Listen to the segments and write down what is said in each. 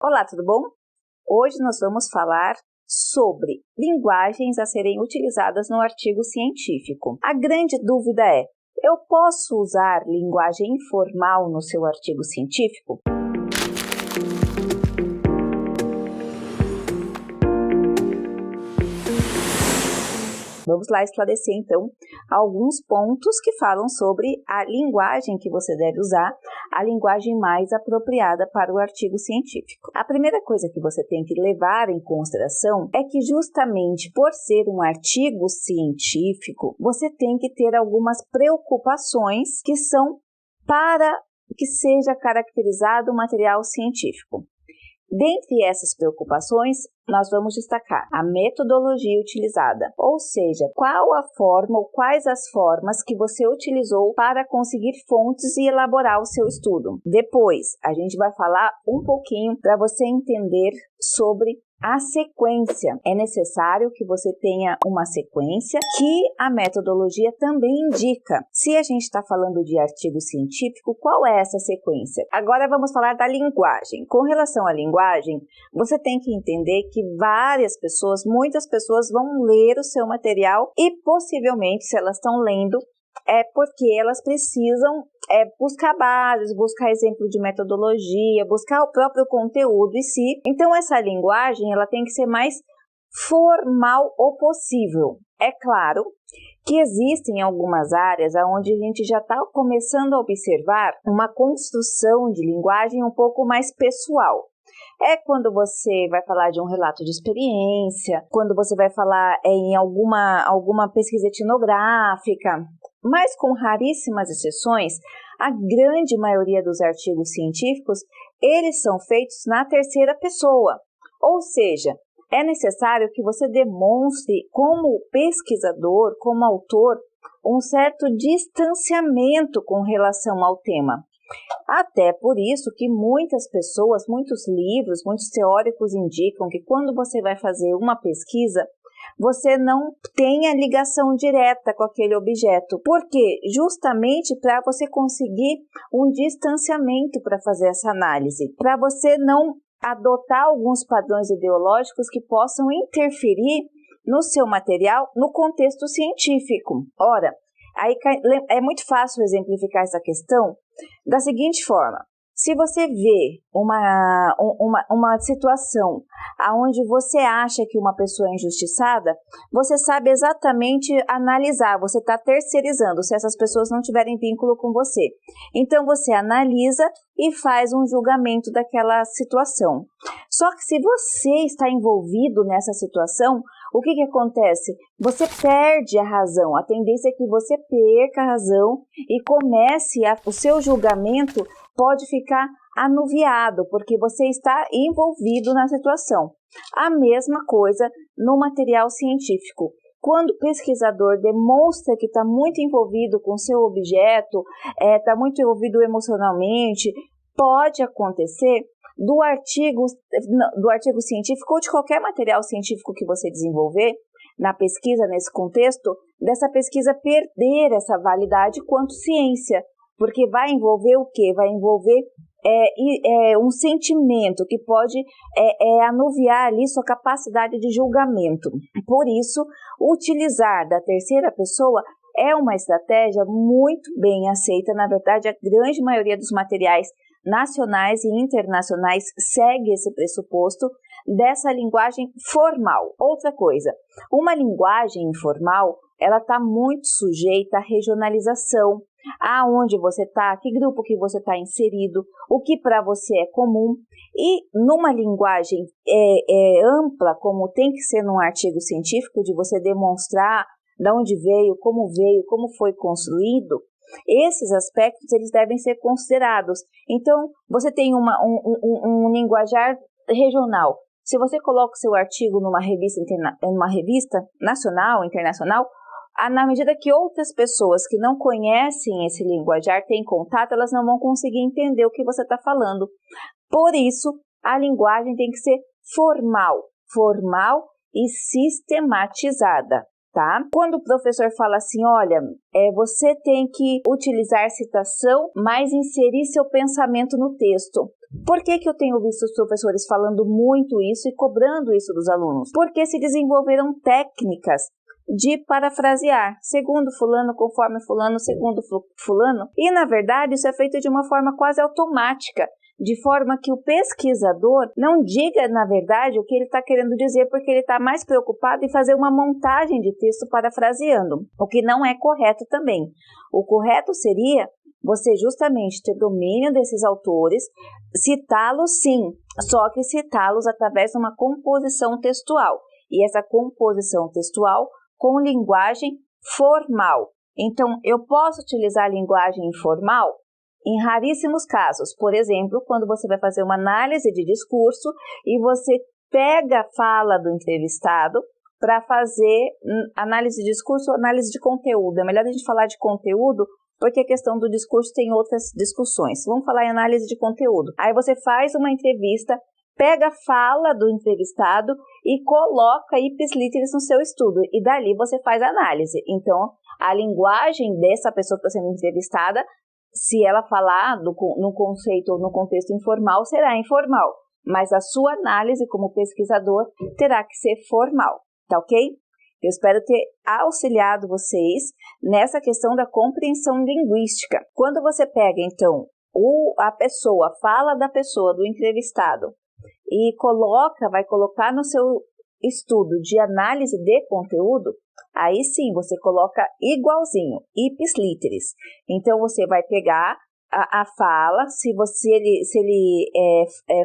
Olá, tudo bom? Hoje nós vamos falar sobre linguagens a serem utilizadas no artigo científico. A grande dúvida é: eu posso usar linguagem informal no seu artigo científico? Vamos lá esclarecer, então, alguns pontos que falam sobre a linguagem que você deve usar, a linguagem mais apropriada para o artigo científico. A primeira coisa que você tem que levar em consideração é que, justamente por ser um artigo científico, você tem que ter algumas preocupações que são para que seja caracterizado o material científico. Dentre essas preocupações, nós vamos destacar a metodologia utilizada, ou seja, qual a forma ou quais as formas que você utilizou para conseguir fontes e elaborar o seu estudo. Depois, a gente vai falar um pouquinho para você entender sobre a sequência. É necessário que você tenha uma sequência que a metodologia também indica. Se a gente está falando de artigo científico, qual é essa sequência? Agora vamos falar da linguagem. Com relação à linguagem, você tem que entender que muitas pessoas vão ler o seu material e possivelmente, se elas estão lendo, é porque elas precisam buscar bases, buscar exemplo de metodologia, buscar o próprio conteúdo em si. Então, essa linguagem ela tem que ser mais formal o possível. É claro que existem algumas áreas onde a gente já está começando a observar uma construção de linguagem um pouco mais pessoal. É quando você vai falar de um relato de experiência, quando você vai falar em alguma pesquisa etnográfica, mas com raríssimas exceções, a grande maioria dos artigos científicos, eles são feitos na terceira pessoa. Ou seja, é necessário que você demonstre como pesquisador, como autor, um certo distanciamento com relação ao tema. Até por isso que muitas pessoas, muitos livros, muitos teóricos indicam que quando você vai fazer uma pesquisa, você não tenha ligação direta com aquele objeto. Por quê? Justamente para você conseguir um distanciamento para fazer essa análise, para você não adotar alguns padrões ideológicos que possam interferir no seu material no contexto científico. Ora, aí é muito fácil exemplificar essa questão da seguinte forma: se você vê uma situação onde você acha que uma pessoa é injustiçada, você sabe exatamente analisar, você está terceirizando se essas pessoas não tiverem vínculo com você. Então, você analisa e faz um julgamento daquela situação. Só que se você está envolvido nessa situação, o que acontece? Você perde a razão. A tendência é que você perca a razão e comece o seu julgamento pode ficar anuviado, porque você está envolvido na situação. A mesma coisa no material científico. Quando o pesquisador demonstra que está muito envolvido com o seu objeto, está muito envolvido emocionalmente, pode acontecer do artigo científico ou de qualquer material científico que você desenvolver na pesquisa, nesse contexto, dessa pesquisa perder essa validade quanto ciência, porque vai envolver o quê? Vai envolver um sentimento que pode anuviar ali sua capacidade de julgamento. Por isso, utilizar da terceira pessoa é uma estratégia muito bem aceita. Na verdade, a grande maioria dos materiais nacionais e internacionais segue esse pressuposto dessa linguagem formal. Outra coisa, uma linguagem informal, ela está muito sujeita à regionalização, aonde você está, que grupo que você está inserido, o que para você é comum. E numa linguagem ampla, como tem que ser num artigo científico, de você demonstrar de onde veio, como foi construído, esses aspectos eles devem ser considerados. Então, você tem um linguajar regional. Se você coloca o seu artigo numa revista nacional, internacional, na medida que outras pessoas que não conhecem esse linguajar têm contato, elas não vão conseguir entender o que você está falando. Por isso, a linguagem tem que ser formal e sistematizada. Tá? Quando o professor fala assim, olha, você tem que utilizar citação, mas inserir seu pensamento no texto. Por que eu tenho visto os professores falando muito isso e cobrando isso dos alunos? Porque se desenvolveram técnicas de parafrasear, segundo fulano, conforme fulano, segundo fulano, e na verdade isso é feito de uma forma quase automática, de forma que o pesquisador não diga na verdade o que ele está querendo dizer, porque ele está mais preocupado em fazer uma montagem de texto parafraseando, o que não é correto também. O correto seria você justamente ter domínio desses autores, citá-los sim, só que citá-los através de uma composição textual, e essa composição textual com linguagem formal. Então, eu posso utilizar a linguagem informal em raríssimos casos. Por exemplo, quando você vai fazer uma análise de discurso e você pega a fala do entrevistado para fazer análise de discurso ou análise de conteúdo. É melhor a gente falar de conteúdo, porque a questão do discurso tem outras discussões. Vamos falar em análise de conteúdo. Aí você faz uma entrevista, pega a fala do entrevistado e coloca ipsis literis no seu estudo. E dali você faz a análise. Então, a linguagem dessa pessoa que está sendo entrevistada, se ela falar no conceito ou no contexto informal, será informal. Mas a sua análise como pesquisador terá que ser formal. Tá ok? Eu espero ter auxiliado vocês nessa questão da compreensão linguística. Quando você pega, então, a pessoa, fala da pessoa, do entrevistado, e vai colocar no seu estudo de análise de conteúdo, aí sim você coloca igualzinho, ipsis literis. Então você vai pegar a fala, se ele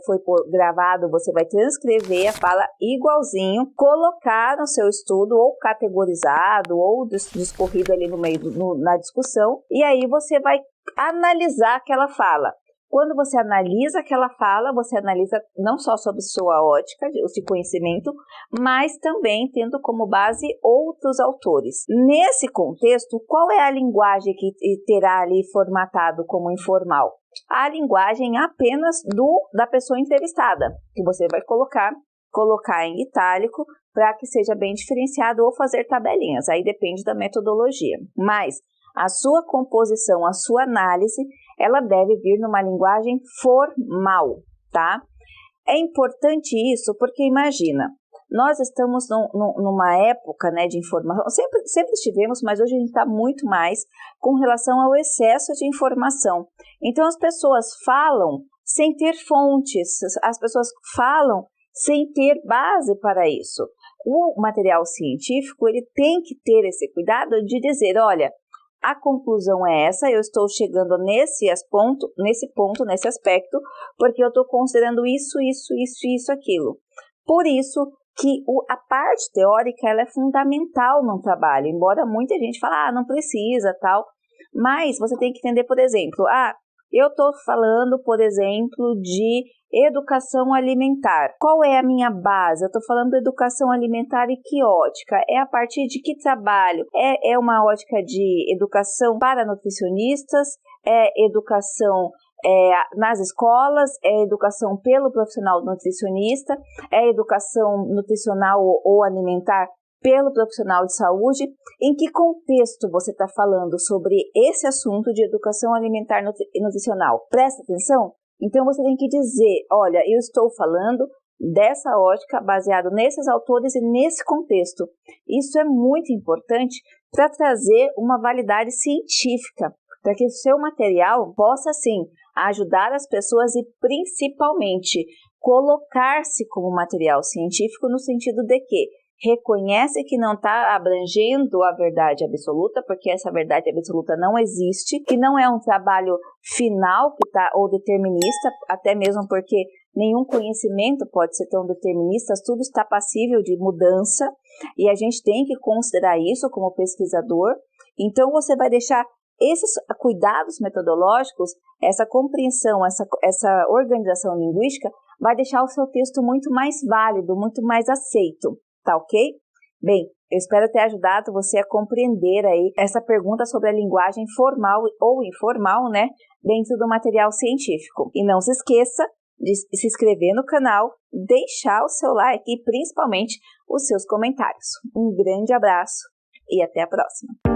foi gravado, você vai transcrever a fala igualzinho, colocar no seu estudo, ou categorizado, ou discorrido ali no meio na discussão, e aí você vai analisar aquela fala. Quando você analisa aquela fala, você analisa não só sobre sua ótica de conhecimento, mas também tendo como base outros autores. Nesse contexto, qual é a linguagem que terá ali formatado como informal? A linguagem apenas da pessoa entrevistada, que você vai colocar em itálico para que seja bem diferenciado, ou fazer tabelinhas, aí depende da metodologia. Mas a sua composição, a sua análise, ela deve vir numa linguagem formal, tá? É importante isso porque, imagina, nós estamos numa época, né, de informação, sempre estivemos, mas hoje a gente está muito mais com relação ao excesso de informação. Então, as pessoas falam sem ter fontes, as pessoas falam sem ter base para isso. O material científico, ele tem que ter esse cuidado de dizer, olha, a conclusão é essa, eu estou chegando nesse aspecto, porque eu estou considerando isso, aquilo. Por isso que a parte teórica ela é fundamental no trabalho, embora muita gente fale, não precisa, tal, mas você tem que entender, por exemplo, eu estou falando, por exemplo, de educação alimentar. Qual é a minha base? Eu estou falando de educação alimentar e que ótica? É a partir de que trabalho? É uma ótica de educação para nutricionistas? É educação nas escolas? É educação pelo profissional nutricionista? É educação nutricional ou alimentar pelo profissional de saúde? Em que contexto você está falando sobre esse assunto de educação alimentar e nutricional? Presta atenção? Então, você tem que dizer, olha, eu estou falando dessa ótica baseado nesses autores e nesse contexto. Isso é muito importante para trazer uma validade científica, para que o seu material possa, sim, ajudar as pessoas e, principalmente, colocar-se como material científico no sentido de que reconhece que não está abrangendo a verdade absoluta, porque essa verdade absoluta não existe, que não é um trabalho final ou determinista, até mesmo porque nenhum conhecimento pode ser tão determinista, tudo está passível de mudança, e a gente tem que considerar isso como pesquisador. Então, você vai deixar esses cuidados metodológicos, essa compreensão, essa organização linguística, vai deixar o seu texto muito mais válido, muito mais aceito. Tá ok? Bem, eu espero ter ajudado você a compreender aí essa pergunta sobre a linguagem formal ou informal, né, dentro do material científico. E não se esqueça de se inscrever no canal, deixar o seu like e principalmente os seus comentários. Um grande abraço e até a próxima!